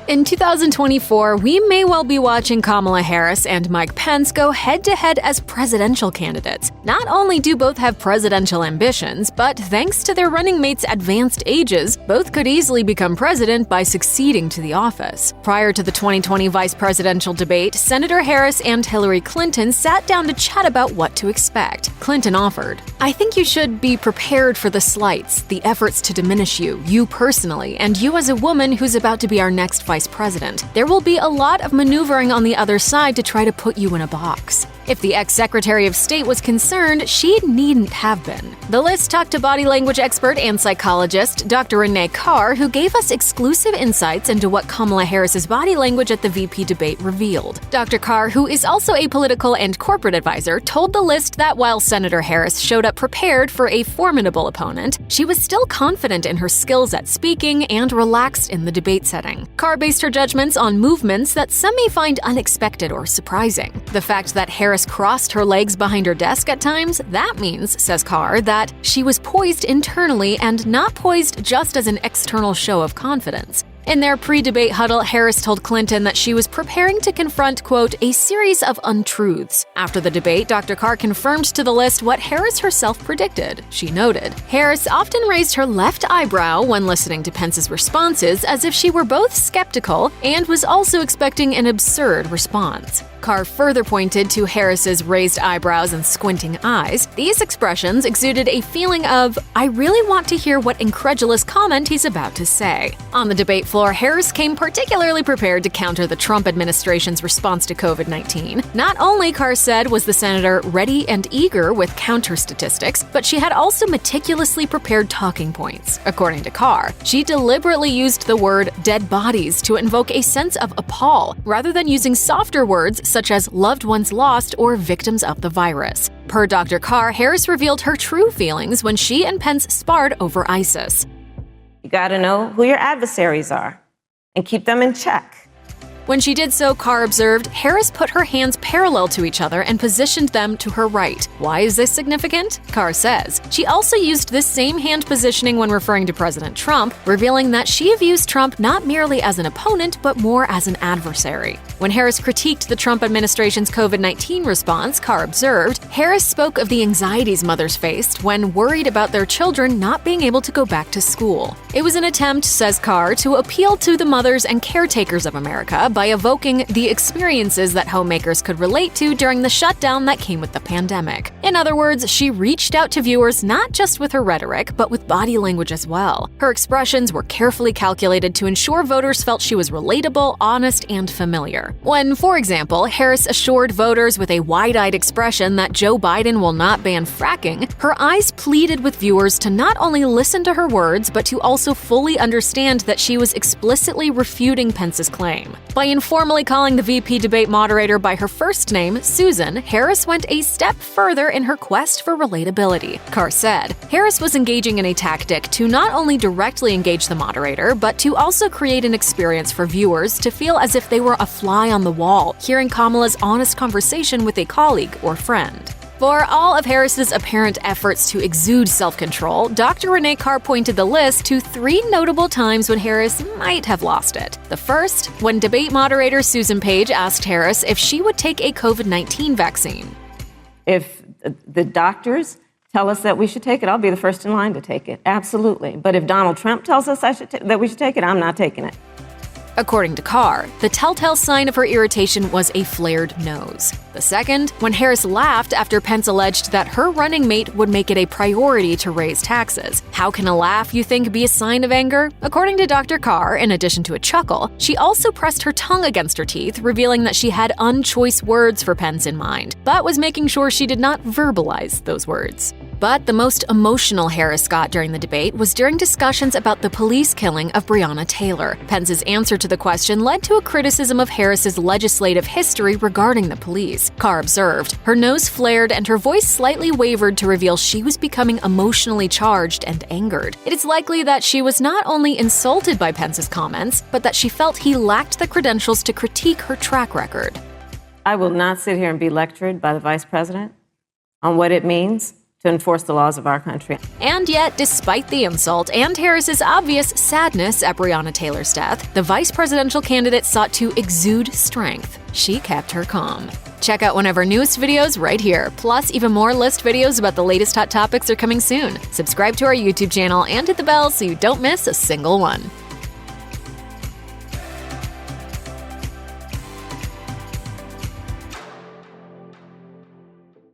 In 2024, we may well be watching Kamala Harris and Mike Pence go head-to-head as presidential candidates. Not only do both have presidential ambitions, but thanks to their running mates' advanced ages, both could easily become president by succeeding to the office. Prior to the 2020 vice presidential debate, Senator Harris and Hillary Clinton sat down to chat about what to expect. Clinton offered, "I think you should be prepared for the slights, the efforts to diminish you personally, and you as a woman who's about to be our next vice president. There will be a lot of maneuvering on the other side to try to put you in a box." If the ex-Secretary of State was concerned, she needn't have been. The list talked to body language expert and psychologist Dr. Reneé Carr, who gave us exclusive insights into what Kamala Harris's body language at the VP debate revealed. Dr. Carr, who is also a political and corporate advisor, told the list that while Senator Harris showed up prepared for a formidable opponent, she was still confident in her skills at speaking and relaxed in the debate setting. Carr based her judgments on movements that some may find unexpected or surprising. The fact that Harris crossed her legs behind her desk at times, that means, says Carr, that she was poised internally and not poised just as an external show of confidence. In their pre-debate huddle, Harris told Clinton that she was preparing to confront, quote, "a series of untruths." After the debate, Dr. Carr confirmed to the list what Harris herself predicted. She noted, "Harris often raised her left eyebrow when listening to Pence's responses as if she were both skeptical and was also expecting an absurd response." Carr further pointed to Harris's raised eyebrows and squinting eyes. These expressions exuded a feeling of, "I really want to hear what incredulous comment he's about to say." On the debate floor, Harris came particularly prepared to counter the Trump administration's response to COVID-19. Not only, Carr said, was the senator ready and eager with counter statistics, but she had also meticulously prepared talking points. According to Carr, she deliberately used the word dead bodies to invoke a sense of appall, rather than using softer words such as loved ones lost or victims of the virus. Per Dr. Carr, Harris revealed her true feelings when she and Pence sparred over ISIS. You gotta know who your adversaries are and keep them in check. When she did so, Carr observed, Harris put her hands parallel to each other and positioned them to her right. Why is this significant? Carr says, she also used this same hand positioning when referring to President Trump, revealing that she views Trump not merely as an opponent, but more as an adversary. When Harris critiqued the Trump administration's COVID-19 response, Carr observed, Harris spoke of the anxieties mothers faced when worried about their children not being able to go back to school. It was an attempt, says Carr, to appeal to the mothers and caretakers of America by evoking the experiences that homemakers could relate to during the shutdown that came with the pandemic. In other words, she reached out to viewers not just with her rhetoric, but with body language as well. Her expressions were carefully calculated to ensure voters felt she was relatable, honest, and familiar. When, for example, Harris assured voters with a wide-eyed expression that Joe Biden will not ban fracking, her eyes pleaded with viewers to not only listen to her words, but to also fully understand that she was explicitly refuting Pence's claim. By informally calling the VP debate moderator by her first name, Susan, Harris went a step further in her quest for relatability. Carr said, Harris was engaging in a tactic to not only directly engage the moderator, but to also create an experience for viewers to feel as if they were a fly on the wall, hearing Kamala's honest conversation with a colleague or friend. For all of Harris's apparent efforts to exude self-control, Dr. Reneé Carr pointed the list to 3 notable times when Harris might have lost it. The first, when debate moderator Susan Page asked Harris if she would take a COVID-19 vaccine. If the doctors tell us that we should take it, I'll be the first in line to take it. Absolutely. But if Donald Trump tells us that we should take it, I'm not taking it. According to Carr, the telltale sign of her irritation was a flared nose. The second, when Harris laughed after Pence alleged that her running mate would make it a priority to raise taxes. How can a laugh, you think, be a sign of anger? According to Dr. Carr, in addition to a chuckle, she also pressed her tongue against her teeth, revealing that she had unchoice words for Pence in mind, but was making sure she did not verbalize those words. But the most emotional Harris got during the debate was during discussions about the police killing of Breonna Taylor. Pence's answer to the question led to a criticism of Harris's legislative history regarding the police. Carr observed, her nose flared and her voice slightly wavered to reveal she was becoming emotionally charged and angered. It is likely that she was not only insulted by Pence's comments, but that she felt he lacked the credentials to critique her track record. I will not sit here and be lectured by the vice president on what it means to enforce the laws of our country. And yet, despite the insult and Harris's obvious sadness at Breonna Taylor's death, the vice presidential candidate sought to exude strength. She kept her calm. Check out one of our newest videos right here. Plus, even more list videos about the latest hot topics are coming soon. Subscribe to our YouTube channel and hit the bell so you don't miss a single one.